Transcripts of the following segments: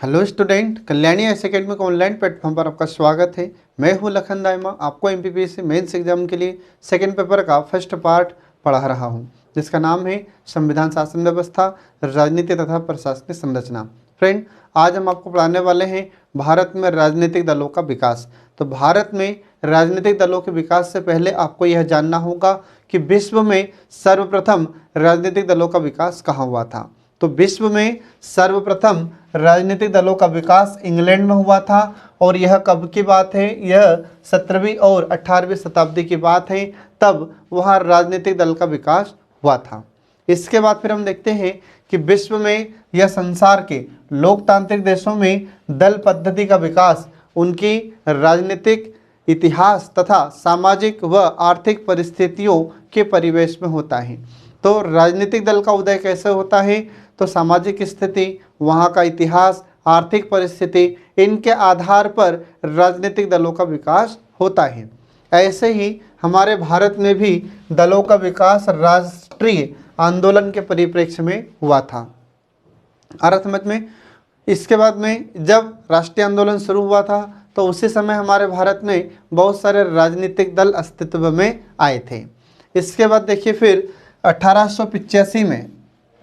Hello student, Kalyani S academy के online platform पर आपका स्वागत है। मैं हूं लखन दाइमा, आपको एमपीपीएससी मेंस एग्जाम के लिए सेकंड पेपर का फर्स्ट पार्ट पढ़ा रहा हूं, जिसका नाम है संविधान शासन व्यवस्था, राजनीति तथा प्रशासनिक संरचना। फ्रेंड, आज हम आपको पढ़ाने वाले हैं भारत में राजनीतिक दलों का विकास। तो भारत में राजनीतिक दलों के विकास से पहले आपको यह जानना होगा कि विश्व में सर्वप्रथम राजनीतिक दलों का विकास कहाँ हुआ था। तो विश्व में सर्वप्रथम राजनीतिक दलों का विकास इंग्लैंड में हुआ था, और यह कब की बात है? यह 17वीं और 18वीं शताब्दी की बात है। तब वहाँ राजनीतिक दल का विकास हुआ था। इसके बाद फिर हम देखते हैं कि विश्व में या संसार के लोकतांत्रिक देशों में दल पद्धति का विकास उनकी राजनीतिक इतिहास तथा सामाजिक व आर्थिक परिस्थितियों के परिवेश में होता है। तो राजनीतिक दल का उदय कैसे होता है? तो सामाजिक स्थिति, वहाँ का इतिहास, आर्थिक परिस्थिति, इनके आधार पर राजनीतिक दलों का विकास होता है। ऐसे ही हमारे भारत में भी दलों का विकास राष्ट्रीय आंदोलन के परिप्रेक्ष्य में हुआ था। अर्थ समझ में। इसके बाद में जब राष्ट्रीय आंदोलन शुरू हुआ था तो उसी समय हमारे भारत में बहुत सारे राजनीतिक दल अस्तित्व में आए थे। इसके बाद देखिए फिर 1885 में,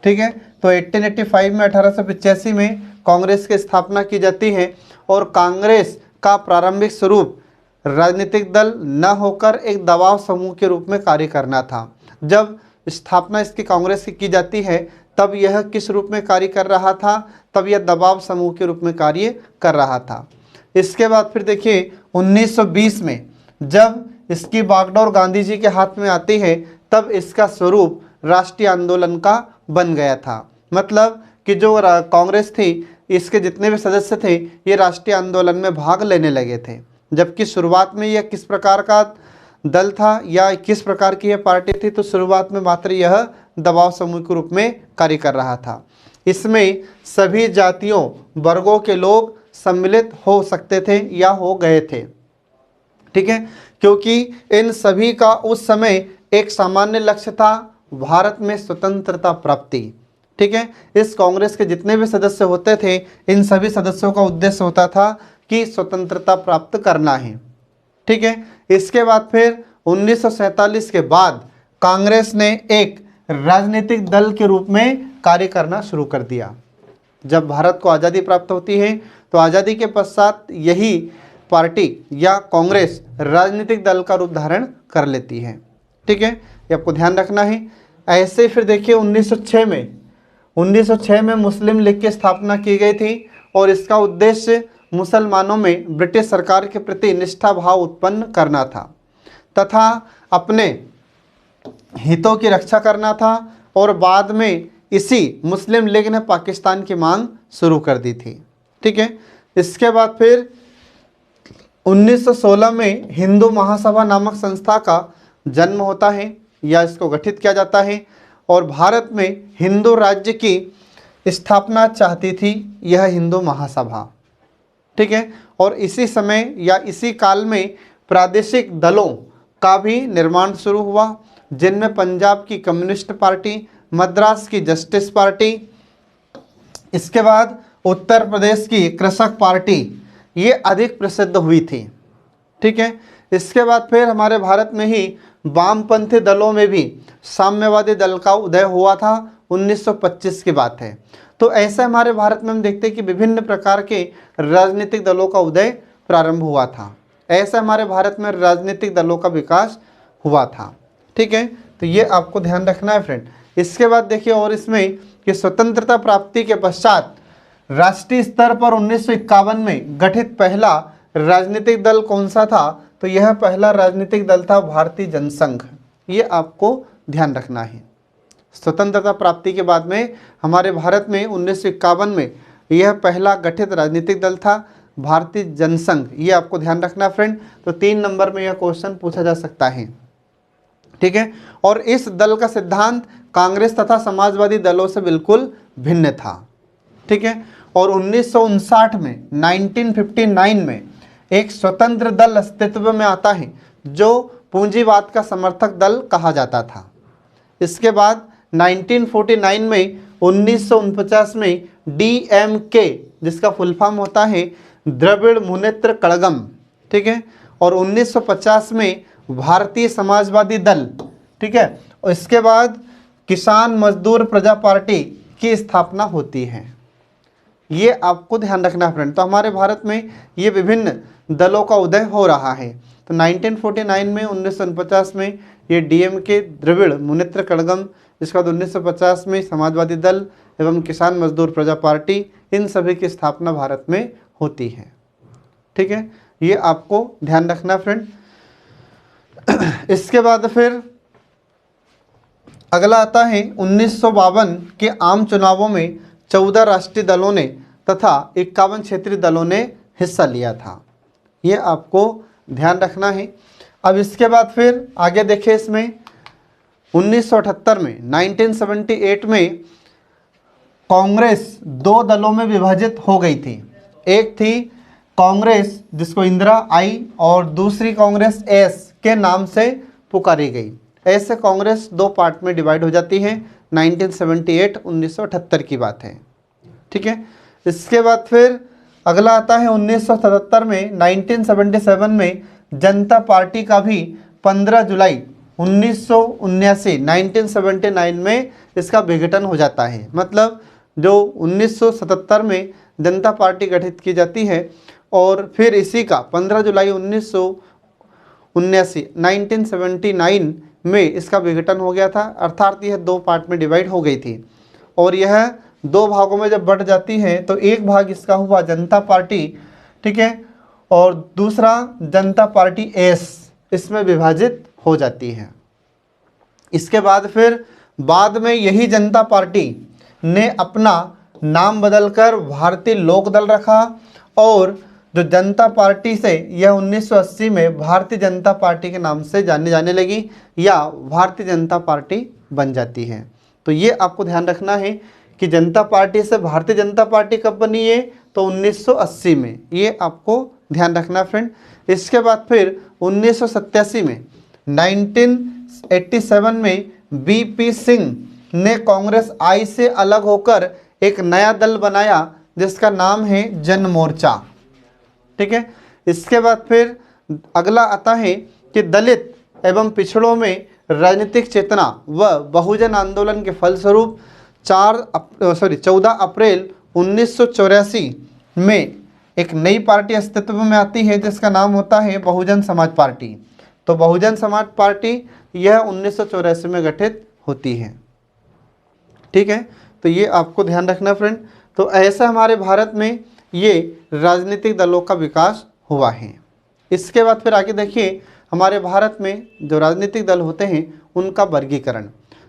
ठीक है, तो 1885 में 1885 में कांग्रेस की स्थापना की जाती है, और कांग्रेस का प्रारंभिक स्वरूप राजनीतिक दल न होकर एक दबाव समूह के रूप में कार्य करना था। जब स्थापना इसकी कांग्रेस की जाती है तब यह किस रूप में कार्य कर रहा था? तब यह दबाव समूह के रूप में कार्य कर रहा था। इसके बाद फिर देखिए 1920 में जब इसकी बागडोर गांधी जी के हाथ में आती है तब इसका स्वरूप राष्ट्रीय आंदोलन का बन गया था। मतलब कि जो कांग्रेस थी, इसके जितने भी सदस्य थे ये राष्ट्रीय आंदोलन में भाग लेने लगे थे। जबकि शुरुआत में यह किस प्रकार का दल था या किस प्रकार की यह पार्टी थी? तो शुरुआत में मात्र यह दबाव समूह के रूप में कार्य कर रहा था। इसमें सभी जातियों वर्गों के लोग सम्मिलित हो सकते थे या हो गए थे, ठीक है, क्योंकि इन सभी का उस समय एक सामान्य लक्ष्य था, भारत में स्वतंत्रता प्राप्ति। ठीक है, इस कांग्रेस के जितने भी सदस्य होते थे इन सभी सदस्यों का उद्देश्य होता था कि स्वतंत्रता प्राप्त करना है। ठीक है, इसके बाद फिर 1947 के बाद कांग्रेस ने एक राजनीतिक दल के रूप में कार्य करना शुरू कर दिया। जब भारत को आज़ादी प्राप्त होती है तो आज़ादी के पश्चात यही पार्टी या कांग्रेस राजनीतिक दल का रूप धारण कर लेती है। ठीक है, ये आपको ध्यान रखना है। ऐसे फिर देखिए 1906 में मुस्लिम लीग की स्थापना की गई थी, और इसका उद्देश्य मुसलमानों में ब्रिटिश सरकार के प्रति निष्ठा भाव उत्पन्न करना था तथा अपने हितों की रक्षा करना था। और बाद में इसी मुस्लिम लीग ने पाकिस्तान की मांग शुरू कर दी थी। ठीक है, इसके बाद फिर 1916 में हिंदू महासभा नामक संस्था का जन्म होता है या इसको गठित किया जाता है, और भारत में हिंदू राज्य की स्थापना चाहती थी यह हिंदू महासभा। ठीक है, और इसी समय या इसी काल में प्रादेशिक दलों का भी निर्माण शुरू हुआ, जिनमें पंजाब की कम्युनिस्ट पार्टी, मद्रास की जस्टिस पार्टी, इसके बाद उत्तर प्रदेश की कृषक पार्टी, ये अधिक प्रसिद्ध हुई थी। ठीक है, इसके बाद फिर हमारे भारत में ही वामपंथी दलों में भी साम्यवादी दल का उदय हुआ था। 1925 की बात है। तो ऐसे हमारे भारत में हम देखते हैं कि विभिन्न प्रकार के राजनीतिक दलों का उदय प्रारंभ हुआ था। ऐसे हमारे भारत में राजनीतिक दलों का विकास हुआ था। ठीक है, तो ये आपको ध्यान रखना है फ्रेंड। इसके बाद देखिए और इसमें कि स्वतंत्रता प्राप्ति के पश्चात राष्ट्रीय स्तर पर 1951 में गठित पहला राजनीतिक दल कौन सा था? तो यह पहला राजनीतिक दल था भारतीय जनसंघ। ये आपको ध्यान रखना है। स्वतंत्रता प्राप्ति के बाद में हमारे भारत में 1951 में यह पहला गठित राजनीतिक दल था भारतीय जनसंघ। ये आपको ध्यान रखना फ्रेंड। तो 3 नंबर में यह क्वेश्चन पूछा जा सकता है। ठीक है, और इस दल का सिद्धांत कांग्रेस तथा समाजवादी दलों से बिल्कुल भिन्न था। ठीक है, और 1959 में 1959 में एक स्वतंत्र दल अस्तित्व में आता है जो पूंजीवाद का समर्थक दल कहा जाता था। इसके बाद 1949 में 1949 में DMK जिसका फुल फॉर्म होता है द्रविड़ मुनेत्र कड़गम, ठीक है। और 1950 में भारतीय समाजवादी दल, ठीक है। और इसके बाद किसान मजदूर प्रजा पार्टी की स्थापना होती है। ये आपको ध्यान रखना है फ्रेंड। तो हमारे भारत में ये विभिन्न दलों का उदय हो रहा है। तो 1949 में, 1949 में ये डीएमके द्रविड़ मुनेत्र कड़गम, इसके बाद 1950 में समाजवादी दल एवं किसान मजदूर प्रजा पार्टी, इन सभी की स्थापना भारत में होती है, ठीक है। ये आपको ध्यान रखना फ्रेंड। इसके बाद फिर अगला आता है 1952 के आम चुनावों में 14 राष्ट्रीय दलों ने तथा 51 क्षेत्रीय दलों ने हिस्सा लिया था। ये आपको ध्यान रखना है। अब इसके बाद फिर आगे देखें, इसमें 1978 में 1978 में कांग्रेस दो दलों में विभाजित हो गई थी। एक थी कांग्रेस जिसको इंदिरा आई और दूसरी कांग्रेस एस के नाम से पुकारी गई। ऐसे कांग्रेस दो पार्ट में डिवाइड हो जाती है। 1978 की बात है, ठीक है। इसके बाद फिर अगला आता है 1977 में, 1977 में जनता पार्टी का भी 15 जुलाई 1979 में इसका विघटन हो जाता है। मतलब जो 1977 में जनता पार्टी गठित की जाती है और फिर इसी का 15 जुलाई 1979 में इसका विघटन हो गया था। अर्थात यह दो पार्ट में डिवाइड हो गई थी और यह दो भागों में जब बढ़ जाती है तो एक भाग इसका हुआ जनता पार्टी, ठीक है, और दूसरा जनता पार्टी एस इसमें विभाजित हो जाती है। इसके बाद फिर बाद में यही जनता पार्टी ने अपना नाम बदलकर भारतीय लोक दल रखा और जो जनता पार्टी से यह 1980 में भारतीय जनता पार्टी के नाम से जाने जाने लगी या भारतीय जनता पार्टी बन जाती है। तो ये आपको ध्यान रखना है कि जनता पार्टी से भारतीय जनता पार्टी कब बनी है, तो 1980 में। ये आपको ध्यान रखना फ्रेंड। इसके बाद फिर 1987 में 1987 में बीपी सिंह ने कांग्रेस आई से अलग होकर एक नया दल बनाया जिसका नाम है जन मोर्चा, ठीक है। इसके बाद फिर अगला आता है कि दलित एवं पिछड़ों में राजनीतिक चेतना व बहुजन आंदोलन के फलस्वरूप 14 अप्रैल 1984 में एक नई पार्टी अस्तित्व में आती है जिसका नाम होता है बहुजन समाज पार्टी। तो बहुजन समाज पार्टी यह 1984 में गठित होती है, ठीक है। तो ये आपको ध्यान रखना फ्रेंड। तो ऐसा हमारे भारत में ये राजनीतिक दलों का विकास हुआ है। इसके बाद फिर आगे देखिए, हमारे भारत में जो राजनीतिक दल होते हैं उनका वर्गीकरण।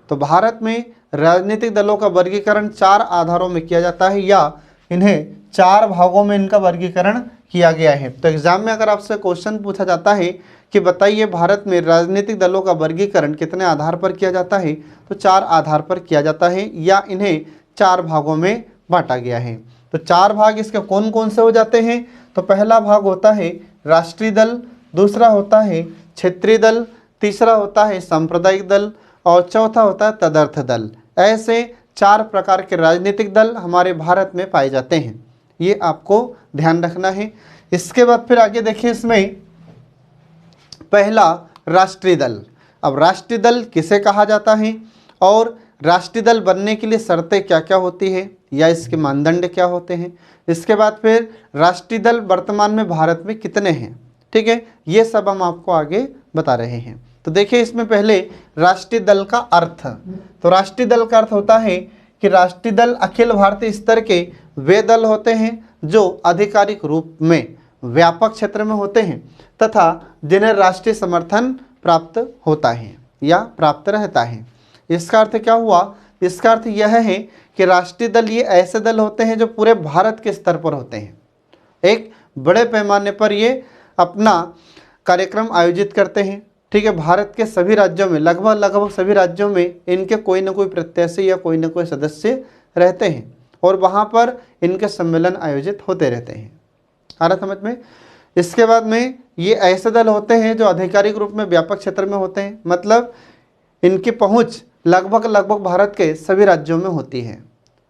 तो भारत में राजनीतिक दलों का वर्गीकरण 4 आधारों में किया जाता है या इन्हें 4 भागों में इनका वर्गीकरण किया गया है। तो एग्जाम में अगर आपसे क्वेश्चन पूछा जाता है कि बताइए भारत में राजनीतिक दलों का वर्गीकरण कितने आधार पर किया जाता है, तो 4 आधार पर किया जाता है या इन्हें 4 भागों में बांटा गया है। तो 4 भाग इसके कौन कौन से हो जाते हैं, तो पहला भाग होता है राष्ट्रीय दल, दूसरा होता है क्षेत्रीय दल, तीसरा होता है सांप्रदायिक दल और चौथा होता है तदर्थ दल। ऐसे 4 प्रकार के राजनीतिक दल हमारे भारत में पाए जाते हैं। ये आपको ध्यान रखना है। इसके बाद फिर आगे देखिए, इसमें पहला राष्ट्रीय दल। अब राष्ट्रीय दल किसे कहा जाता है और राष्ट्रीय दल बनने के लिए शर्तें क्या क्या होती है या इसके मानदंड क्या होते हैं। इसके बाद फिर राष्ट्रीय दल वर्तमान में भारत में कितने हैं, ठीक है, ये सब हम आपको आगे बता रहे हैं। तो देखिए, इसमें पहले राष्ट्रीय दल का अर्थ। तो राष्ट्रीय दल का अर्थ होता है कि राष्ट्रीय दल अखिल भारतीय स्तर के वे दल होते हैं जो आधिकारिक रूप में व्यापक क्षेत्र में होते हैं तथा जिन्हें राष्ट्रीय समर्थन प्राप्त होता है या प्राप्त रहता है। इसका अर्थ क्या हुआ, इसका अर्थ यह है कि राष्ट्रीय दल ये ऐसे दल होते हैं जो पूरे भारत के स्तर पर होते हैं। एक बड़े पैमाने पर ये अपना कार्यक्रम आयोजित करते हैं, ठीक है। भारत के सभी राज्यों में, लगभग सभी राज्यों में इनके कोई ना कोई प्रत्याशी या कोई ना कोई सदस्य रहते हैं और वहाँ पर इनके सम्मेलन आयोजित होते रहते हैं। आ रहा समझ में। इसके बाद में ये ऐसे दल होते हैं जो आधिकारिक रूप में व्यापक क्षेत्र में होते हैं, मतलब इनकी पहुँच लगभग भारत के सभी राज्यों में होती है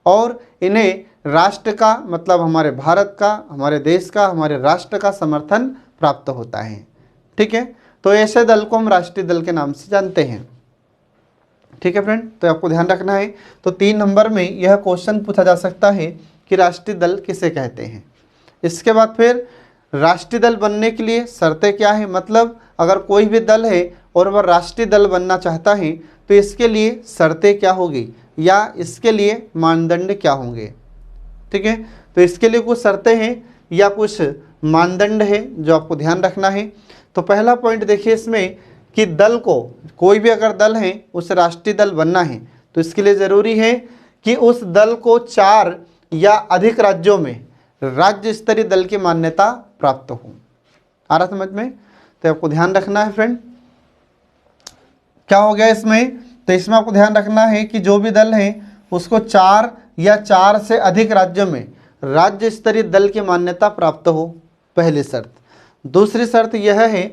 और इन्हें राष्ट्र का मतलब हमारे भारत का, हमारे देश का, हमारे राष्ट्र का समर्थन प्राप्त होता है। ठीक है, तो ऐसे दल को हम राष्ट्रीय दल के नाम से जानते हैं। ठीक है फ्रेंड, तो आपको ध्यान रखना है। तो 3 नंबर में यह क्वेश्चन पूछा जा सकता है कि राष्ट्रीय दल किसे कहते हैं। इसके बाद फिर राष्ट्रीय दल बनने के लिए शर्तें क्या है, मतलब अगर कोई भी दल है और वह राष्ट्रीय दल बनना चाहता है तो इसके लिए शर्तें क्या होगी या इसके लिए मानदंड क्या होंगे। ठीक है, तो इसके लिए कुछ शर्तें हैं या कुछ मानदंड है जो आपको ध्यान रखना है। तो पहला पॉइंट देखिए इसमें कि दल को, कोई भी अगर दल है उसे राष्ट्रीय दल बनना है तो इसके लिए ज़रूरी है कि उस दल को 4 या अधिक राज्यों में राज्य स्तरीय दल की मान्यता प्राप्त हो। आ रहा समझ में? तो आपको ध्यान रखना है फ्रेंड, क्या हो गया इसमें, तो इसमें आपको ध्यान रखना है कि जो भी दल है उसको 4 या 4 से अधिक राज्यों में राज्य स्तरीय दल की मान्यता प्राप्त हो, पहली शर्त। दूसरी शर्त यह है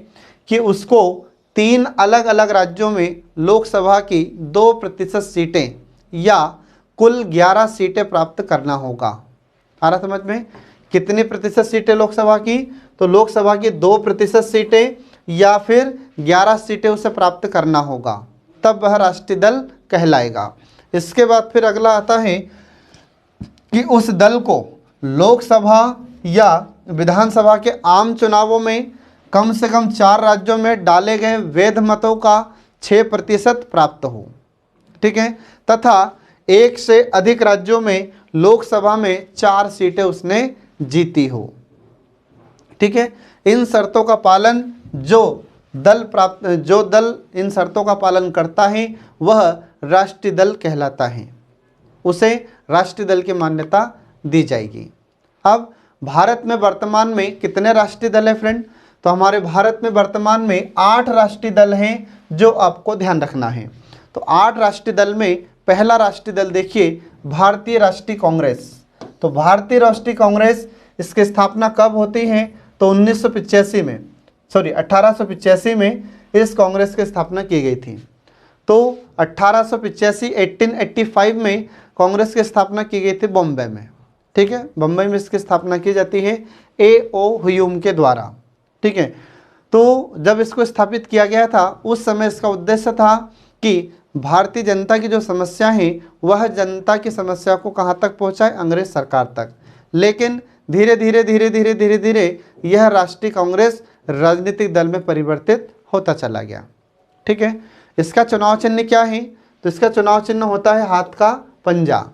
कि उसको 3 अलग अलग राज्यों में लोकसभा की 2% सीटें या कुल 11 सीटें प्राप्त करना होगा। आ रहा समझ में? कितनी प्रतिशत सीटें लोकसभा की, तो लोकसभा की 2% सीटें या फिर 11 सीटें उसे प्राप्त करना होगा, तब वह राष्ट्रीय दल कहलाएगा। इसके बाद फिर अगला आता है कि उस दल को लोकसभा या विधानसभा के आम चुनावों में कम से कम 4 राज्यों में डाले गए वैध मतों का 6% प्राप्त हो। ठीक है, तथा 1 से अधिक राज्यों में लोकसभा में 4 सीटें उसने जीती हो। ठीक है, इन शर्तों का पालन जो दल इन शर्तों का पालन करता है वह राष्ट्रीय दल कहलाता है, उसे राष्ट्रीय दल की मान्यता दी जाएगी। अब भारत में वर्तमान में कितने राष्ट्रीय दल हैं फ्रेंड, तो हमारे भारत में वर्तमान में 8 राष्ट्रीय दल हैं जो आपको ध्यान रखना है। तो 8 राष्ट्रीय दल में पहला राष्ट्रीय दल देखिए भारतीय राष्ट्रीय कांग्रेस। तो भारतीय राष्ट्रीय कांग्रेस, इसकी स्थापना कब होती है, तो 1885 में इस कांग्रेस की स्थापना की गई थी। तो 1885 में कांग्रेस की स्थापना की गई थी बॉम्बे में। ठीक है, बम्बई में इसकी स्थापना की जाती है A.O. ह्यूम के द्वारा। ठीक है, तो जब इसको स्थापित किया गया था उस समय इसका उद्देश्य था कि भारतीय जनता की जो समस्या है वह जनता की समस्या को कहाँ तक पहुँचाए, अंग्रेज सरकार तक। लेकिन धीरे धीरे यह राष्ट्रीय कांग्रेस राजनीतिक दल में परिवर्तित होता चला गया। ठीक है, इसका चुनाव चिन्ह क्या है, तो इसका चुनाव चिन्ह होता है हाथ का पंजा।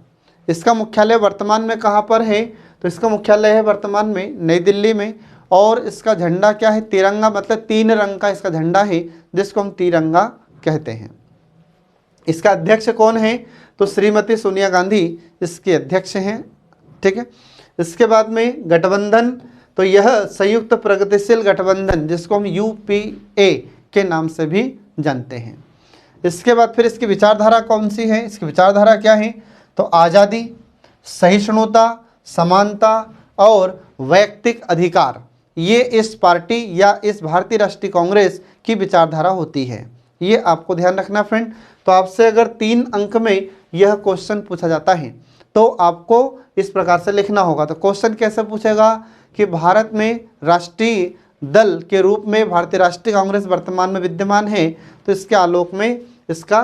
इसका मुख्यालय वर्तमान में कहाँ पर है, तो इसका मुख्यालय है वर्तमान में नई दिल्ली में। और इसका झंडा क्या है, तिरंगा, मतलब 3 रंग का इसका झंडा है जिसको हम तिरंगा कहते हैं। इसका अध्यक्ष कौन है, तो श्रीमती सोनिया गांधी इसके अध्यक्ष हैं। ठीक है, इसके बाद में गठबंधन, तो यह संयुक्त प्रगतिशील गठबंधन जिसको हम UPA के नाम से भी जानते हैं। इसके बाद फिर इसकी विचारधारा कौन सी है, इसकी विचारधारा क्या है, तो आज़ादी, सहिष्णुता, समानता और वैयक्तिक अधिकार, ये इस पार्टी या इस भारतीय राष्ट्रीय कांग्रेस की विचारधारा होती है। ये आपको ध्यान रखना फ्रेंड। तो आपसे अगर 3 अंक में यह क्वेश्चन पूछा जाता है तो आपको इस प्रकार से लिखना होगा। तो क्वेश्चन कैसे पूछेगा कि भारत में राष्ट्रीय दल के रूप में भारतीय राष्ट्रीय कांग्रेस वर्तमान में विद्यमान है, तो इसके आलोक में इसका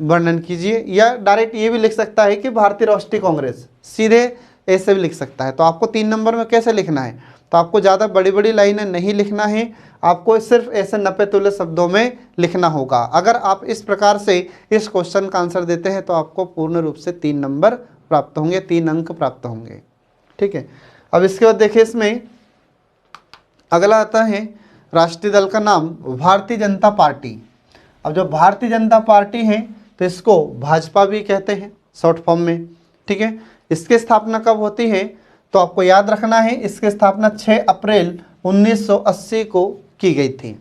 वर्णन कीजिए। या डायरेक्ट ये भी लिख सकता है कि भारतीय राष्ट्रीय कांग्रेस, सीधे ऐसे भी लिख सकता है। तो आपको 3 नंबर में कैसे लिखना है, तो आपको ज़्यादा बड़ी बड़ी लाइनें नहीं लिखना है, आपको सिर्फ ऐसे नपे-तुले शब्दों में लिखना होगा। अगर आप इस प्रकार से इस क्वेश्चन का आंसर देते हैं तो आपको पूर्ण रूप से 3 नंबर प्राप्त होंगे, 3 अंक प्राप्त होंगे। ठीक है, अब इसके बाद देखिए इसमें अगला आता है राष्ट्रीय दल का नाम भारतीय जनता पार्टी। अब जो भारतीय जनता पार्टी है तो इसको भाजपा भी कहते हैं शॉर्ट फॉर्म में। ठीक है, इसकी स्थापना कब होती है, तो आपको याद रखना है इसकी स्थापना 6 अप्रैल 1980 को की गई थी।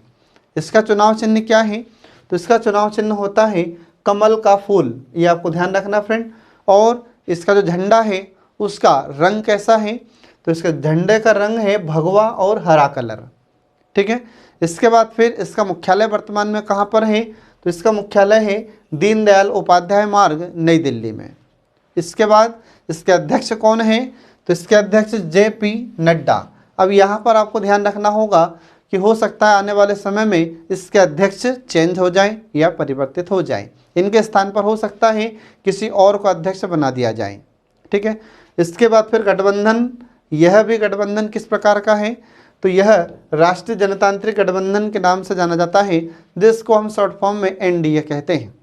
इसका चुनाव चिन्ह क्या है, तो इसका चुनाव चिन्ह होता है कमल का फूल, ये आपको ध्यान रखना फ्रेंड। और इसका जो झंडा है उसका रंग कैसा है, तो इसका झंडे का रंग है भगवा और हरा कलर। ठीक है, इसके बाद फिर इसका मुख्यालय वर्तमान में कहाँ पर है, तो इसका मुख्यालय है दीनदयाल उपाध्याय मार्ग, नई दिल्ली में। इसके बाद इसके अध्यक्ष कौन है? तो इसके अध्यक्ष JP नड्डा। अब यहाँ पर आपको ध्यान रखना होगा कि हो सकता है आने वाले समय में इसके अध्यक्ष चेंज हो जाए या परिवर्तित हो जाए, इनके स्थान पर हो सकता है किसी और को अध्यक्ष बना दिया जाए। ठीक है, इसके बाद फिर गठबंधन, यह भी गठबंधन किस प्रकार का है? तो यह राष्ट्रीय जनतांत्रिक गठबंधन के नाम से जाना जाता है, जिसको हम शॉर्ट फॉर्म में NDA कहते हैं।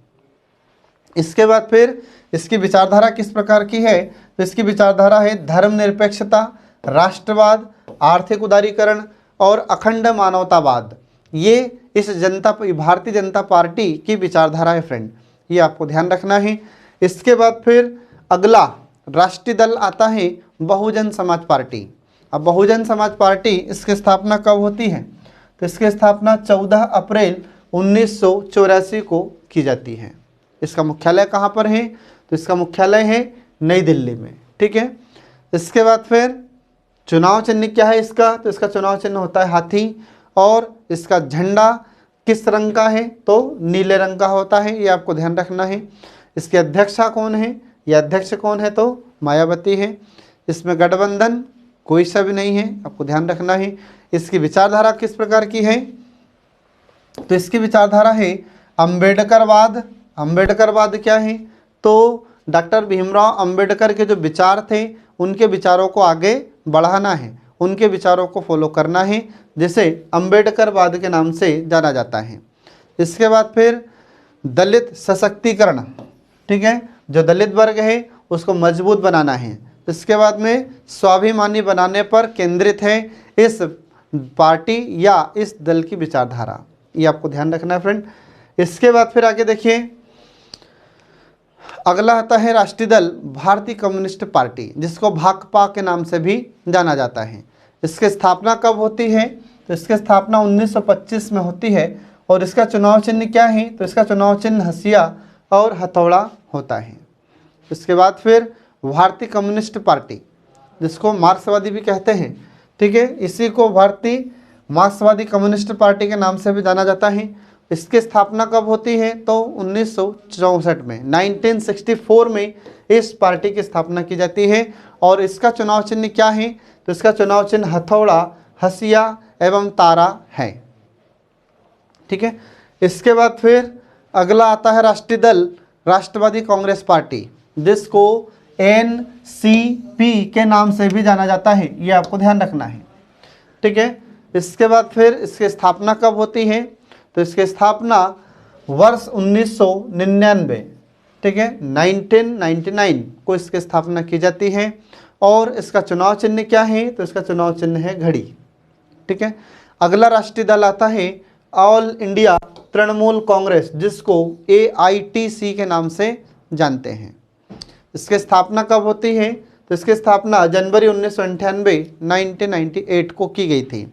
इसके बाद फिर इसकी विचारधारा किस प्रकार की है? तो इसकी विचारधारा है धर्मनिरपेक्षता, राष्ट्रवाद, आर्थिक उदारीकरण और अखंड मानवतावाद। ये इस भारतीय जनता पार्टी की विचारधारा है फ्रेंड, ये आपको ध्यान रखना है। इसके बाद फिर अगला राष्ट्रीय दल आता है बहुजन समाज पार्टी। अब बहुजन समाज पार्टी, इसकी स्थापना कब होती है? तो इसकी स्थापना 14 अप्रैल 1984 को की जाती है। इसका मुख्यालय कहाँ पर है? तो इसका मुख्यालय है नई दिल्ली में। ठीक है, इसके बाद फिर चुनाव चिन्ह क्या है इसका? तो इसका चुनाव चिन्ह होता है हाथी, और इसका झंडा किस रंग का है? तो नीले रंग का होता है, ये आपको ध्यान रखना है। इसके अध्यक्षा कौन है? यह अध्यक्ष कौन है? तो मायावती है। इसमें गठबंधन कोई सा भी नहीं है, आपको ध्यान रखना है। इसकी विचारधारा किस प्रकार की है? तो इसकी विचारधारा है अंबेडकरवाद। अंबेडकरवाद क्या है? तो डॉक्टर भीमराव अंबेडकर के जो विचार थे, उनके विचारों को आगे बढ़ाना है, उनके विचारों को फॉलो करना है, जिसे अंबेडकरवाद के नाम से जाना जाता है। इसके बाद फिर दलित सशक्तिकरण। ठीक है, जो दलित वर्ग है उसको मजबूत बनाना है। इसके बाद में स्वाभिमानी बनाने पर केंद्रित है इस पार्टी या इस दल की विचारधारा, ये आपको ध्यान रखना है फ्रेंड। इसके बाद फिर आगे देखिए, अगला आता है राष्ट्रीय दल भारतीय कम्युनिस्ट पार्टी, जिसको भाकपा के नाम से भी जाना जाता है। इसकी स्थापना कब होती है? तो इसकी स्थापना 1925 में होती है। और इसका चुनाव चिन्ह क्या है? तो इसका चुनाव चिन्ह हंसिया और हथौड़ा होता है। इसके बाद फिर भारतीय कम्युनिस्ट पार्टी, जिसको मार्क्सवादी भी कहते हैं। ठीक है, इसी को भारतीय मार्क्सवादी कम्युनिस्ट पार्टी के नाम से भी जाना जाता है। इसकी स्थापना कब होती है? तो 1964 में, 1964 में इस पार्टी की स्थापना की जाती है। और इसका चुनाव चिन्ह क्या है? तो इसका चुनाव चिन्ह हथौड़ा, हंसिया एवं तारा है। ठीक है, इसके बाद फिर अगला आता है राष्ट्रीय दल राष्ट्रवादी कांग्रेस पार्टी, जिसको NCP के नाम से भी जाना जाता है, ये आपको ध्यान रखना है। ठीक है, इसके बाद फिर इसकी स्थापना कब होती है? तो इसकी स्थापना वर्ष 1999, ठीक है, 1999 को इसकी स्थापना की जाती है। और इसका चुनाव चिन्ह क्या है? तो इसका चुनाव चिन्ह है घड़ी। ठीक है, अगला राष्ट्रीय दल आता है ऑल इंडिया तृणमूल कांग्रेस, जिसको AITC के नाम से जानते हैं। इसकी स्थापना कब होती है? तो इसकी स्थापना जनवरी 1998 1998 को की गई थी।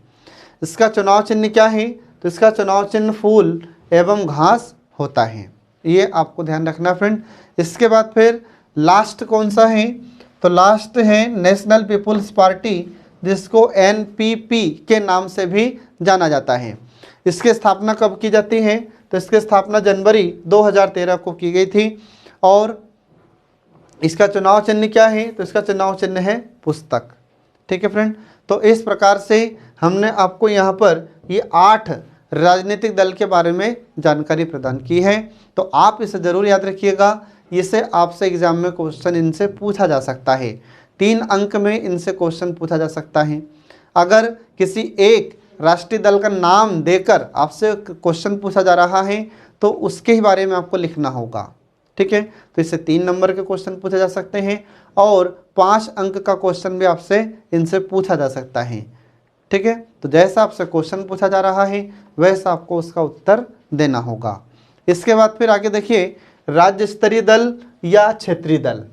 इसका चुनाव चिन्ह क्या है? तो इसका चुनाव चिन्ह फूल एवं घास होता है, ये आपको ध्यान रखना फ्रेंड। इसके बाद फिर लास्ट कौन सा है? तो लास्ट है नेशनल पीपुल्स पार्टी, जिसको NPP के नाम से भी जाना जाता है। इसकी स्थापना कब की जाती है? तो इसकी स्थापना जनवरी 2013 को की गई थी। और इसका चुनाव चिन्ह क्या है? तो इसका चुनाव चिन्ह है पुस्तक। ठीक है फ्रेंड, तो इस प्रकार से हमने आपको यहाँ पर ये 8 राजनीतिक दल के बारे में जानकारी प्रदान की है। तो आप इसे ज़रूर याद रखिएगा, इसे आपसे एग्जाम में क्वेश्चन इनसे पूछा जा सकता है। 3 अंक में इनसे क्वेश्चन पूछा जा सकता है। अगर किसी एक राष्ट्रीय दल का नाम देकर आपसे क्वेश्चन पूछा जा रहा है तो उसके ही बारे में आपको लिखना होगा। ठीक है, तो इससे 3 नंबर के क्वेश्चन पूछे जा सकते हैं और 5 अंक का क्वेश्चन भी आपसे इनसे पूछा जा सकता है। ठीक है, तो जैसा आपसे क्वेश्चन पूछा जा रहा है वैसा आपको उसका उत्तर देना होगा। इसके बाद फिर आगे देखिए, राज्य स्तरीय दल या क्षेत्रीय दल।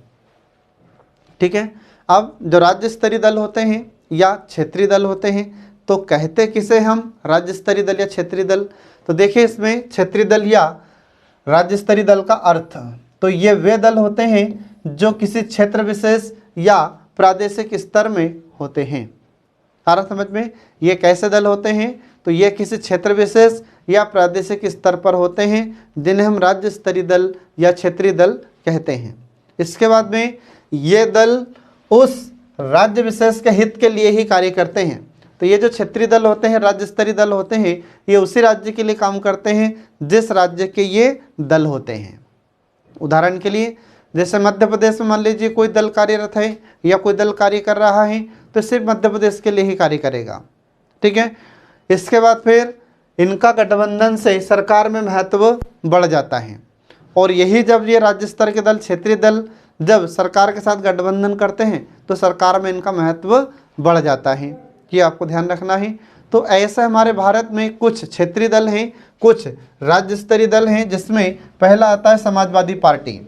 ठीक है, अब जो राज्य स्तरीय दल होते हैं या क्षेत्रीय दल होते हैं, तो कहते किसे हम राज्य स्तरीय दल या क्षेत्रीय दल? तो देखिए, इसमें क्षेत्रीय दल या राज्य स्तरीय दल का अर्थ, तो ये वे दल होते हैं जो किसी क्षेत्र विशेष या प्रादेशिक स्तर में होते हैं। आ रहा समझ में? ये कैसे दल होते हैं? तो ये किसी क्षेत्र विशेष या प्रादेशिक स्तर पर होते हैं, जिन्हें हम राज्य स्तरीय दल या क्षेत्रीय दल कहते हैं। इसके बाद में ये दल उस राज्य विशेष के हित के लिए ही कार्य करते हैं। तो ये जो क्षेत्रीय दल होते हैं, राज्य स्तरीय दल होते हैं, ये उसी राज्य के लिए काम करते हैं जिस राज्य के ये दल होते हैं। उदाहरण के लिए जैसे मध्य प्रदेश में मान लीजिए कोई दल कार्यरत है या कोई दल कार्य कर रहा है, तो सिर्फ मध्य प्रदेश के लिए ही कार्य करेगा। ठीक है। इसके बाद फिर इनका गठबंधन से सरकार में महत्व बढ़ जाता है, और यही जब ये राज्य स्तर के दल, क्षेत्रीय दल जब सरकार के साथ गठबंधन करते हैं तो सरकार में इनका महत्व बढ़ जाता है। ये आपको ध्यान रखना है। तो ऐसा हमारे भारत में कुछ क्षेत्रीय दल हैं, कुछ राज्य स्तरीय दल हैं, जिसमें पहला आता है समाजवादी पार्टी।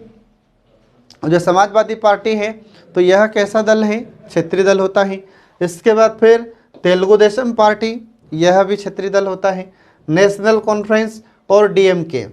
जो समाजवादी पार्टी है तो यह कैसा दल है? क्षेत्रीय दल होता है। इसके बाद फिर तेलुगु देशम पार्टी, यह भी क्षेत्रीय दल होता है। नेशनल कॉन्फ्रेंस और डीएमके,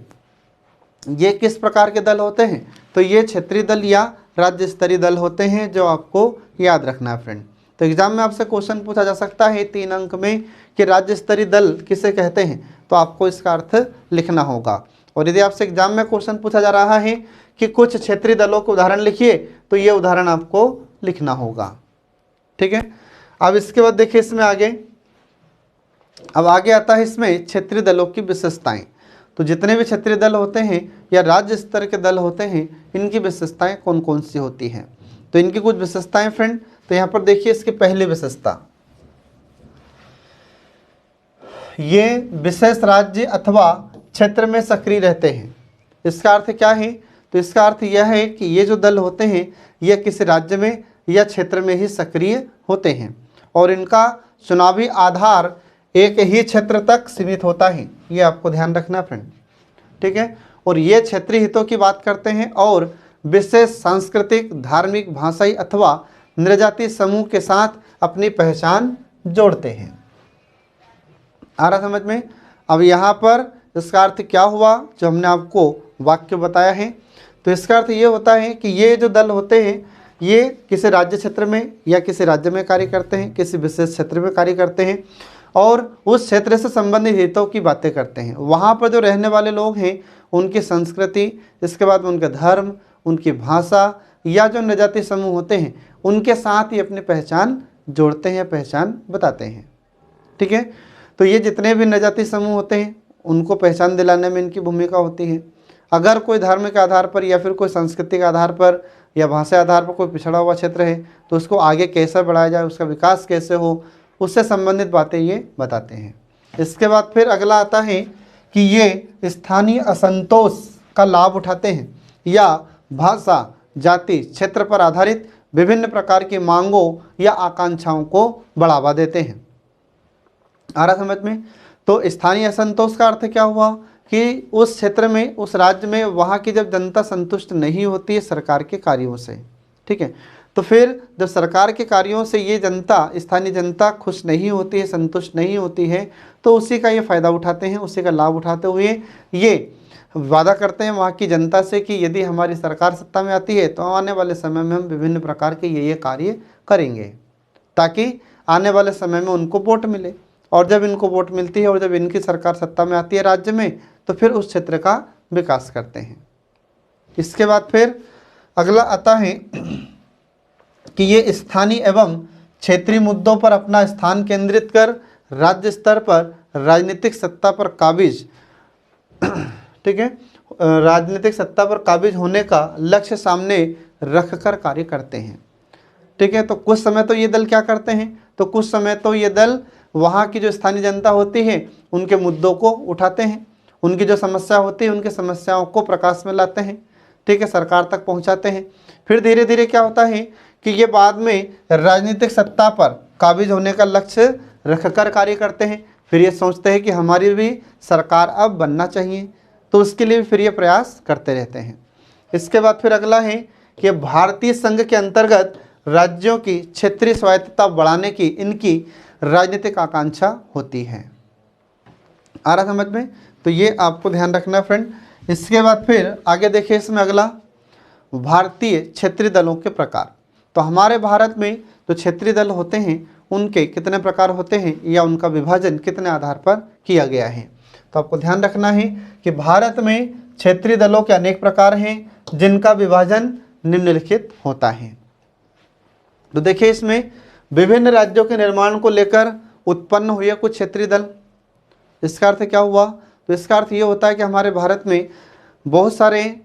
ये किस प्रकार के दल होते हैं? तो ये क्षेत्रीय दल या राज्य स्तरीय दल होते हैं, जो आपको याद रखना है फ्रेंड। तो एग्जाम में आपसे क्वेश्चन पूछा जा सकता है 3 अंक में कि राज्य स्तरीय दल किसे कहते हैं, तो आपको इसका अर्थ लिखना होगा। और यदि आपसे एग्जाम में क्वेश्चन पूछा जा रहा है कि कुछ क्षेत्रीय दलों के उदाहरण लिखिए, तो ये उदाहरण आपको लिखना होगा। ठीक है। अब इसके बाद देखिए इसमें अब आगे आता है इसमें क्षेत्रीय दलों की विशेषताएं। तो जितने भी क्षेत्रीय दल होते हैं या राज्य स्तर के दल होते हैं, इनकी विशेषताएं कौन कौन सी होती हैं? तो इनकी कुछ विशेषताएं फ्रेंड, तो यहाँ पर देखिए इसकी पहली विशेषता, ये विशेष राज्य अथवा क्षेत्र में सक्रिय रहते हैं। इसका अर्थ क्या है? तो इसका अर्थ यह है कि ये जो दल होते हैं ये किसी राज्य में या क्षेत्र में ही सक्रिय होते हैं, और इनका चुनावी आधार एक ही क्षेत्र तक सीमित होता है। ये आपको ध्यान रखना फ्रेंड। ठीक है। और ये क्षेत्रीय हितों की बात करते हैं और विशेष सांस्कृतिक, धार्मिक, भाषाई अथवा नृजातीय समूह के साथ अपनी पहचान जोड़ते हैं। आ रहा समझ में? अब यहाँ पर इसका अर्थ क्या हुआ जो हमने आपको वाक्य बताया है? तो इसका अर्थ ये होता है कि ये जो दल होते हैं ये किसी राज्य क्षेत्र में या किसी राज्य में कार्य करते हैं, किसी विशेष क्षेत्र में कार्य करते हैं, और उस क्षेत्र से संबंधित हितों की बातें करते हैं। वहाँ पर जो रहने वाले लोग हैं उनकी संस्कृति, इसके बाद उनका धर्म, उनकी भाषा या जो नृजातीय समूह होते हैं उनके साथ ही अपनी पहचान जोड़ते हैं, पहचान बताते हैं। ठीक है। तो ये जितने भी नृजातीय समूह होते हैं उनको पहचान दिलाने में इनकी भूमिका होती है। अगर कोई धर्म के आधार पर या फिर कोई संस्कृति के आधार पर या भाषा आधार पर कोई पिछड़ा हुआ क्षेत्र है तो उसको आगे कैसे बढ़ाया जाए, उसका विकास कैसे हो, उससे संबंधित बातें ये बताते हैं। इसके बाद फिर अगला आता है कि ये स्थानीय असंतोष का लाभ उठाते हैं या भाषा, जाति, क्षेत्र पर आधारित विभिन्न प्रकार की मांगों या आकांक्षाओं को बढ़ावा देते हैं। आ रहा समझ में? तो स्थानीय असंतोष का अर्थ क्या हुआ कि उस क्षेत्र में, उस राज्य में वहाँ की जब जनता संतुष्ट नहीं होती है सरकार के कार्यों से, ठीक है, तो फिर जब सरकार के कार्यों से ये जनता, स्थानीय जनता खुश नहीं होती है, संतुष्ट नहीं होती है, तो उसी का ये फ़ायदा उठाते हैं। उसी का लाभ उठाते हुए ये वादा करते हैं वहाँ की जनता से कि यदि हमारी सरकार सत्ता में आती है तो आने वाले समय में हम विभिन्न प्रकार के ये कार्य करेंगे, ताकि आने वाले समय में उनको वोट मिले। और जब इनको वोट मिलती है और जब इनकी सरकार सत्ता में आती है राज्य में, तो फिर उस क्षेत्र का विकास करते हैं। इसके बाद फिर अगला आता है कि ये स्थानीय एवं क्षेत्रीय मुद्दों पर अपना स्थान केंद्रित कर राज्य स्तर पर राजनीतिक सत्ता पर काबिज, ठीक है, राजनीतिक सत्ता पर काबिज होने का लक्ष्य सामने रखकर कार्य करते हैं। ठीक है। तो कुछ समय तो ये दल क्या करते हैं, तो कुछ समय तो ये दल वहाँ की जो स्थानीय जनता होती है उनके मुद्दों को उठाते हैं, उनकी जो समस्या होती है उनकी समस्याओं को प्रकाश में लाते हैं, ठीक है, सरकार तक पहुँचाते हैं। फिर धीरे धीरे क्या होता है कि ये बाद में राजनीतिक सत्ता पर काबिज होने का लक्ष्य रखकर कार्य करते हैं। फिर ये सोचते हैं कि हमारी भी सरकार अब बनना चाहिए, तो उसके लिए फिर ये प्रयास करते रहते हैं। इसके बाद फिर अगला है कि भारतीय संघ के अंतर्गत राज्यों की क्षेत्रीय स्वायत्तता बढ़ाने की इनकी राजनीतिक आकांक्षा होती है। आ रहा समझ में? तो ये आपको ध्यान रखना फ्रेंड। इसके बाद फिर आगे देखिए इसमें अगला भारतीय क्षेत्रीय दलों के प्रकार। तो हमारे भारत में जो क्षेत्रीय दल होते हैं उनके कितने प्रकार होते हैं या उनका विभाजन कितने आधार पर किया गया है। तो आपको ध्यान रखना है कि भारत में क्षेत्रीय दलों के अनेक प्रकार हैं जिनका विभाजन निम्नलिखित होता है। तो देखिए इसमें विभिन्न राज्यों के निर्माण को लेकर उत्पन्न हुए कुछ क्षेत्रीय दल। इसका अर्थ क्या हुआ? तो इसका अर्थ ये होता है कि हमारे भारत में बहुत सारे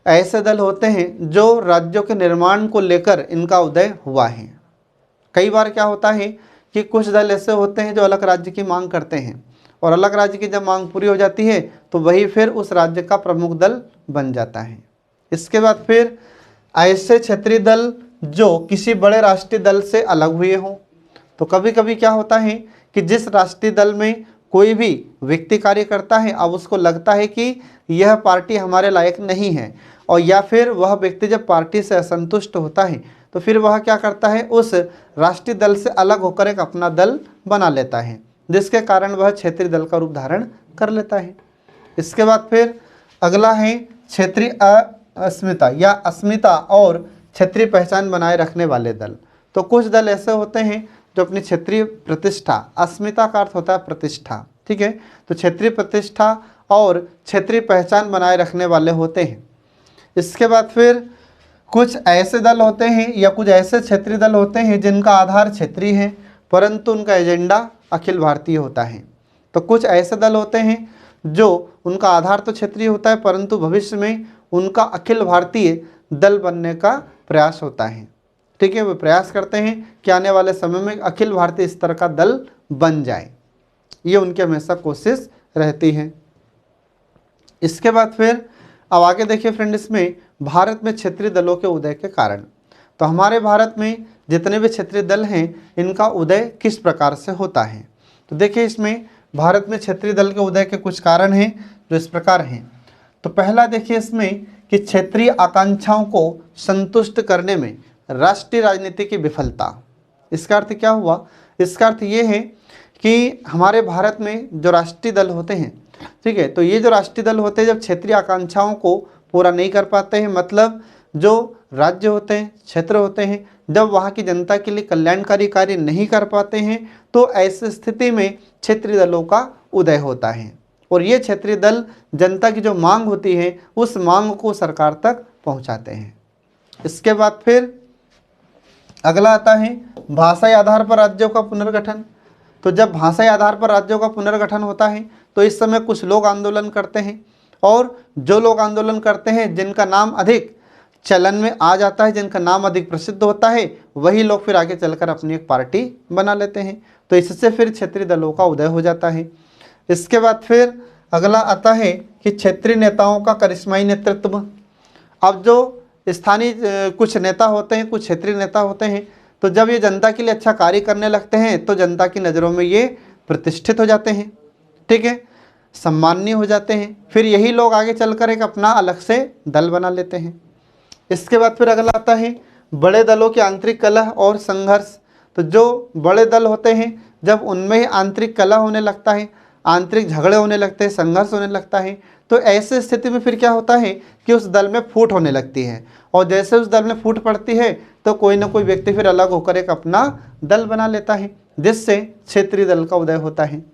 ऐसे दल होते हैं जो राज्यों के निर्माण को लेकर इनका उदय हुआ है। कई बार क्या होता है कि कुछ दल ऐसे होते हैं जो अलग राज्य की मांग करते हैं, और अलग राज्य की जब मांग पूरी हो जाती है तो वही फिर उस राज्य का प्रमुख दल बन जाता है। इसके बाद फिर ऐसे क्षेत्रीय दल जो किसी बड़े राष्ट्रीय दल से अलग हुए हों। तो कभी कभी क्या होता है कि जिस राष्ट्रीय दल में कोई भी व्यक्ति कार्य करता है, अब उसको लगता है कि यह पार्टी हमारे लायक नहीं है, और या फिर वह व्यक्ति जब पार्टी से असंतुष्ट होता है तो फिर वह क्या करता है, उस राष्ट्रीय दल से अलग होकर एक अपना दल बना लेता है, जिसके कारण वह क्षेत्रीय दल का रूप धारण कर लेता है। इसके बाद फिर अगला है क्षेत्रीय अस्मिता या अस्मिता और क्षेत्रीय पहचान बनाए रखने वाले दल। तो कुछ दल ऐसे होते हैं जो अपनी क्षेत्रीय प्रतिष्ठा, अस्मिता का अर्थ होता है प्रतिष्ठा, ठीक है, तो क्षेत्रीय प्रतिष्ठा और क्षेत्रीय पहचान बनाए रखने वाले होते हैं। इसके बाद फिर कुछ ऐसे दल होते हैं या कुछ ऐसे क्षेत्रीय दल होते हैं जिनका आधार क्षेत्रीय है परंतु उनका एजेंडा अखिल भारतीय होता है। तो कुछ ऐसे दल होते हैं जो उनका आधार तो क्षेत्रीय होता है परंतु भविष्य में उनका अखिल भारतीय दल बनने का प्रयास होता है, ठीक है, वे प्रयास करते हैं कि आने वाले समय में अखिल भारतीय स्तर का दल बन जाए, ये उनकी हमेशा कोशिश रहती है। इसके बाद फिर अब आगे देखिए फ्रेंड, इसमें भारत में क्षेत्रीय दलों के उदय के कारण। तो हमारे भारत में जितने भी क्षेत्रीय दल हैं इनका उदय किस प्रकार से होता है? तो देखिए इसमें भारत में क्षेत्रीय दल के उदय के कुछ कारण हैं जो इस प्रकार हैं। तो पहला देखिए इसमें कि क्षेत्रीय आकांक्षाओं को संतुष्ट करने में राष्ट्रीय राजनीति की विफलता। इसका अर्थ क्या हुआ? इसका अर्थ ये है कि हमारे भारत में जो राष्ट्रीय दल होते हैं, ठीक है, तो ये जो राष्ट्रीय दल होते हैं जब क्षेत्रीय आकांक्षाओं को पूरा नहीं कर पाते हैं, मतलब जो राज्य होते हैं, क्षेत्र होते हैं, जब वहाँ की जनता के लिए कल्याणकारी कार्य नहीं कर पाते हैं तो ऐसी स्थिति में क्षेत्रीय दलों का उदय होता है, और ये क्षेत्रीय दल जनता की जो मांग होती है उस मांग को सरकार तक पहुँचाते हैं। इसके बाद फिर अगला आता है भाषाई आधार पर राज्यों का पुनर्गठन। तो जब भाषाई आधार पर राज्यों का पुनर्गठन होता है तो इस समय कुछ लोग आंदोलन करते हैं, और जो लोग आंदोलन करते हैं जिनका नाम अधिक चलन में आ जाता है, जिनका नाम अधिक प्रसिद्ध होता है, वही लोग फिर आगे चलकर अपनी एक पार्टी बना लेते हैं। तो इससे फिर क्षेत्रीय दलों का उदय हो जाता है। इसके बाद फिर अगला आता है कि क्षेत्रीय नेताओं का करिश्माई नेतृत्व। अब जो स्थानीय कुछ नेता होते हैं, कुछ क्षेत्रीय नेता होते हैं, तो जब ये जनता के लिए अच्छा कार्य करने लगते हैं तो जनता की नज़रों में ये प्रतिष्ठित हो जाते हैं, ठीक है, सम्माननीय हो जाते हैं। फिर यही लोग आगे चलकर एक अपना अलग से दल बना लेते हैं। इसके बाद फिर अगला आता है बड़े दलों की आंतरिक कलह और संघर्ष। तो जो बड़े दल होते हैं जब उनमें ही आंतरिक कलह होने लगता है, आंतरिक झगड़े होने लगते हैं, संघर्ष होने लगता है, तो ऐसे स्थिति में फिर क्या होता है कि उस दल में फूट होने लगती है, और जैसे उस दल में फूट पड़ती है तो कोई ना कोई व्यक्ति फिर अलग होकर एक अपना दल बना लेता है, जिससे क्षेत्रीय दल का उदय होता है।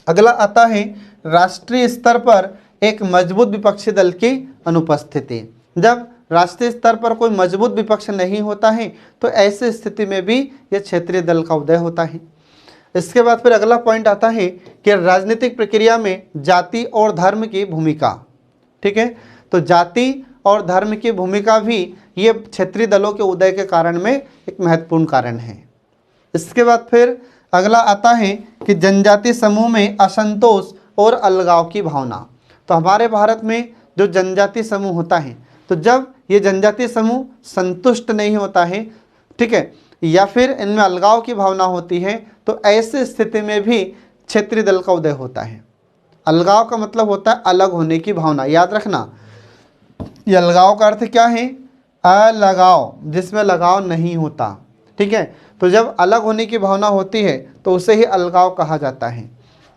अगला आता है राष्ट्रीय स्तर पर एक मजबूत विपक्षी दल की अनुपस्थिति। जब राष्ट्रीय स्तर पर कोई मजबूत विपक्ष नहीं होता है तो ऐसी स्थिति में भी यह क्षेत्रीय दल का उदय होता है। इसके बाद फिर अगला पॉइंट आता है कि राजनीतिक प्रक्रिया में जाति और धर्म की भूमिका, ठीक है, तो जाति और धर्म की भूमिका भी ये क्षेत्रीय दलों के उदय के कारण में एक महत्वपूर्ण कारण है। इसके बाद फिर अगला आता है कि जनजातीय समूह में असंतोष और अलगाव की भावना। तो हमारे भारत में जो जनजातीय समूह होता है, तो जब ये जनजातीय समूह संतुष्ट नहीं होता है, ठीक है, या फिर इनमें अलगाव की भावना होती है, तो ऐसी स्थिति में भी क्षेत्रीय दल का उदय होता है। अलगाव का मतलब होता है अलग होने की भावना, याद रखना। ये अलगाव का अर्थ क्या है? अलगाव, जिसमें लगाव नहीं होता, ठीक है, तो जब अलग होने की भावना होती है तो उसे ही अलगाव कहा जाता है।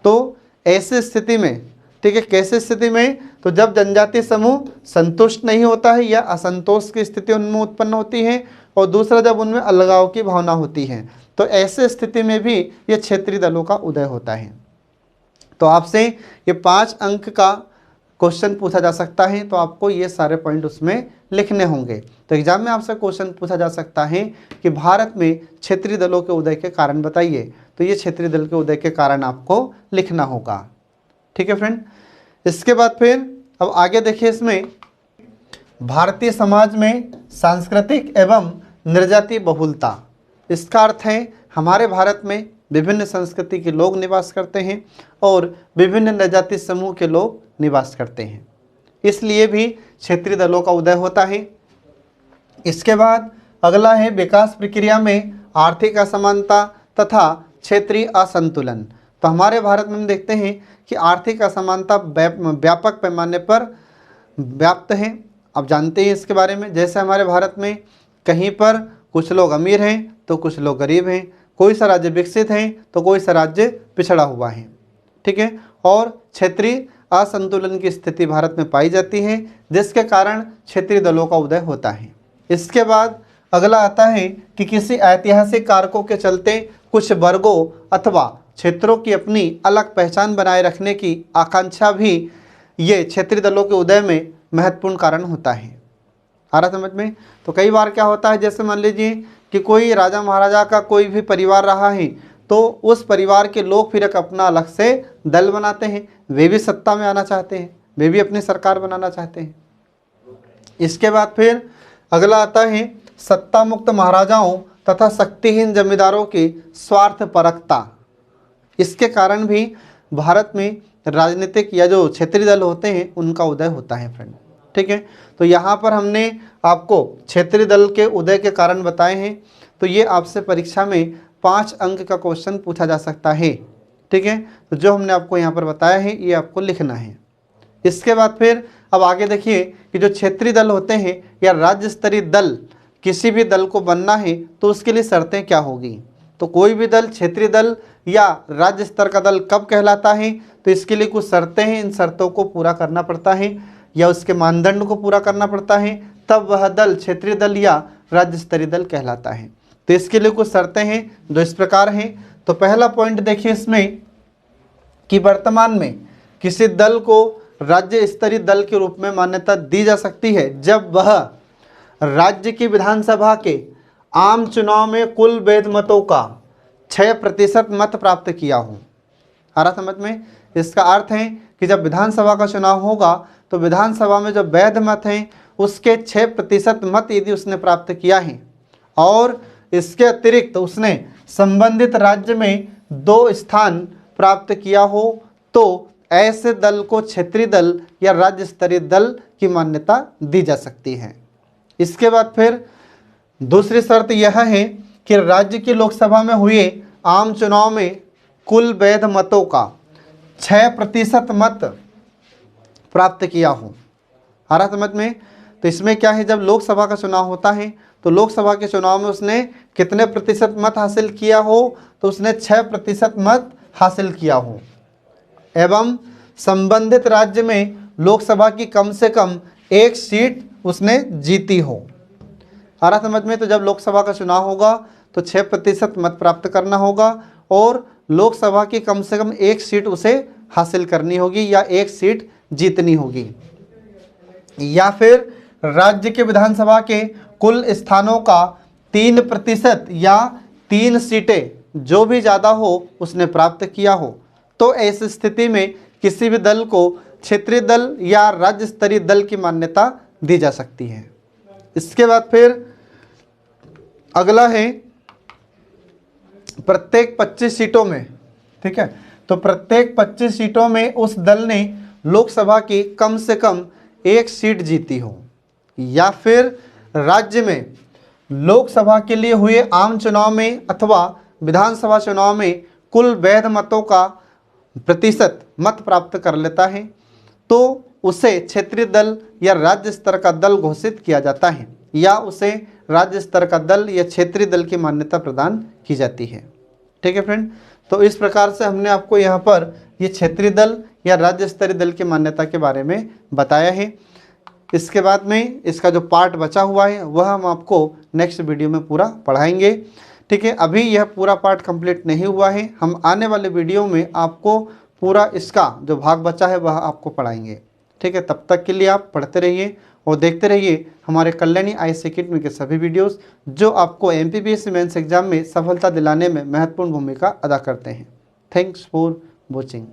तो ऐसी स्थिति में, ठीक है, कैसी स्थिति में? तो जब जनजातीय समूह संतुष्ट नहीं होता है या असंतोष की स्थिति उनमें उत्पन्न होती है, और दूसरा जब उनमें अलगाव की भावना होती है, तो ऐसे स्थिति में भी ये क्षेत्रीय दलों का उदय होता है। तो आपसे ये 5 अंक का क्वेश्चन पूछा जा सकता है, तो आपको ये सारे पॉइंट उसमें लिखने होंगे। तो एग्जाम में आपसे क्वेश्चन पूछा जा सकता है कि भारत में क्षेत्रीय दलों के उदय के कारण बताइए, तो ये क्षेत्रीय दल के उदय के कारण आपको लिखना होगा। ठीक है फ्रेंड। इसके बाद फिर अब आगे देखिए, इसमें भारतीय समाज में सांस्कृतिक एवं निर्जातीय बहुलता, इसका अर्थ है हमारे भारत में विभिन्न संस्कृति के लोग निवास करते हैं और विभिन्न निर्जातीय समूह के लोग निवास करते हैं, इसलिए भी क्षेत्रीय दलों का उदय होता है। इसके बाद अगला है विकास प्रक्रिया में आर्थिक असमानता तथा क्षेत्रीय असंतुलन। तो हमारे भारत में हम देखते हैं कि आर्थिक असमानता व्यापक पैमाने पर व्याप्त है। आप जानते हैं इसके बारे में, जैसे हमारे भारत में कहीं पर कुछ लोग अमीर हैं तो कुछ लोग गरीब हैं, कोई सा राज्य विकसित है तो कोई सा राज्य पिछड़ा हुआ है। ठीक है। और क्षेत्रीय असंतुलन की स्थिति भारत में पाई जाती है, जिसके कारण क्षेत्रीय दलों का उदय होता है। इसके बाद अगला आता है कि किसी ऐतिहासिक कारकों के चलते कुछ वर्गों अथवा क्षेत्रों की अपनी अलग पहचान बनाए रखने की आकांक्षा भी ये क्षेत्रीय दलों के उदय में महत्वपूर्ण कारण होता है। आ रहा समझ में? तो कई बार क्या होता है, जैसे मान लीजिए कि कोई राजा महाराजा का कोई भी परिवार रहा है, तो उस परिवार के लोग फिर एक अपना अलग से दल बनाते हैं, वे भी सत्ता में आना चाहते हैं, वे भी अपनी सरकार बनाना चाहते हैं। इसके बाद फिर अगला आता है सत्ता मुक्त महाराजाओं तथा शक्तिहीन जमींदारों की स्वार्थपरकता। इसके कारण भी भारत में राजनीतिक या जो क्षेत्रीय दल होते हैं उनका उदय होता है फ्रेंड। ठीक है। तो यहाँ पर हमने आपको क्षेत्रीय दल के उदय के कारण बताए हैं, तो ये आपसे परीक्षा में 5 अंक का क्वेश्चन पूछा जा सकता है। ठीक है। तो जो हमने आपको यहाँ पर बताया है ये आपको लिखना है। इसके बाद फिर अब आगे देखिए कि जो क्षेत्रीय दल होते हैं या राज्य स्तरीय दल, किसी भी दल को बनना है तो उसके लिए शर्तें क्या होगी। तो कोई भी दल क्षेत्रीय दल या राज्य स्तर का दल कब कहलाता है, तो इसके लिए कुछ शर्तें हैं, इन शर्तों को पूरा करना पड़ता है या उसके मानदंड को पूरा करना पड़ता है, तब वह दल क्षेत्रीय दल या राज्य स्तरीय दल कहलाता है। तो इसके लिए कुछ शर्तें हैं जो इस प्रकार हैं। तो पहला पॉइंट देखिए इसमें कि वर्तमान में किसी दल को राज्य स्तरीय दल के रूप में मान्यता दी जा सकती है जब वह राज्य की विधानसभा के आम चुनाव में कुल वैध मतों का 6% मत प्राप्त किया हो। आ रहा समझ में? इसका अर्थ है कि जब विधानसभा का चुनाव होगा तो विधानसभा में जो वैध मत हैं उसके 6% मत यदि उसने प्राप्त किया है और इसके अतिरिक्त उसने संबंधित राज्य में 2 स्थान प्राप्त किया हो, तो ऐसे दल को क्षेत्रीय दल या राज्य स्तरीय दल की मान्यता दी जा सकती है। इसके बाद फिर दूसरी शर्त यह है कि राज्य की लोकसभा में हुए आम चुनाव में कुल वैध मतों का 6% मत प्राप्त किया हो। आ रहा समझ में? तो इसमें क्या है, जब लोकसभा का चुनाव होता है तो लोकसभा के चुनाव में उसने कितने प्रतिशत मत हासिल किया हो, तो उसने 6% मत हासिल किया हो एवं संबंधित राज्य में लोकसभा की कम से कम 1 सीट उसने जीती हो। आ रहा समझ में? तो जब लोकसभा का चुनाव होगा तो 6% मत प्राप्त करना होगा और लोकसभा की कम से कम 1 सीट उसे हासिल करनी होगी या 1 सीट जीतनी होगी, या फिर राज्य के विधानसभा के कुल स्थानों का 3% या 3 सीटें जो भी ज़्यादा हो उसने प्राप्त किया हो, तो ऐसी स्थिति में किसी भी दल को क्षेत्रीय दल या राज्य स्तरीय दल की मान्यता दी जा सकती है। इसके बाद फिर अगला है प्रत्येक 25 सीटों में, ठीक है, तो प्रत्येक 25 सीटों में उस दल ने लोकसभा की कम से कम 1 सीट जीती हो, या फिर राज्य में लोकसभा के लिए हुए आम चुनाव में अथवा विधानसभा चुनाव में कुल वैध मतों का प्रतिशत मत प्राप्त कर लेता है, तो उसे क्षेत्रीय दल या राज्य स्तर का दल घोषित किया जाता है या उसे राज्य स्तर का दल या क्षेत्रीय दल की मान्यता प्रदान की जाती है। ठीक है फ्रेंड, तो इस प्रकार से हमने आपको यहाँ पर ये क्षेत्रीय दल या राज्य स्तरीय दल की मान्यता के बारे में बताया है। इसके बाद में इसका जो पार्ट बचा हुआ है वह हम आपको नेक्स्ट वीडियो में पूरा पढ़ाएंगे। ठीक है, अभी यह पूरा पार्ट कंप्लीट नहीं हुआ है, हम आने वाले वीडियो में आपको पूरा इसका जो भाग बचा है वह आपको पढ़ाएंगे। ठीक है, तब तक के लिए आप पढ़ते रहिए और देखते रहिए हमारे कल्याणी IAS एकेडमी के सभी वीडियोस जो आपको MPPSC मेंस एग्जाम में सफलता दिलाने में महत्वपूर्ण भूमिका अदा करते हैं। Thanks for watching.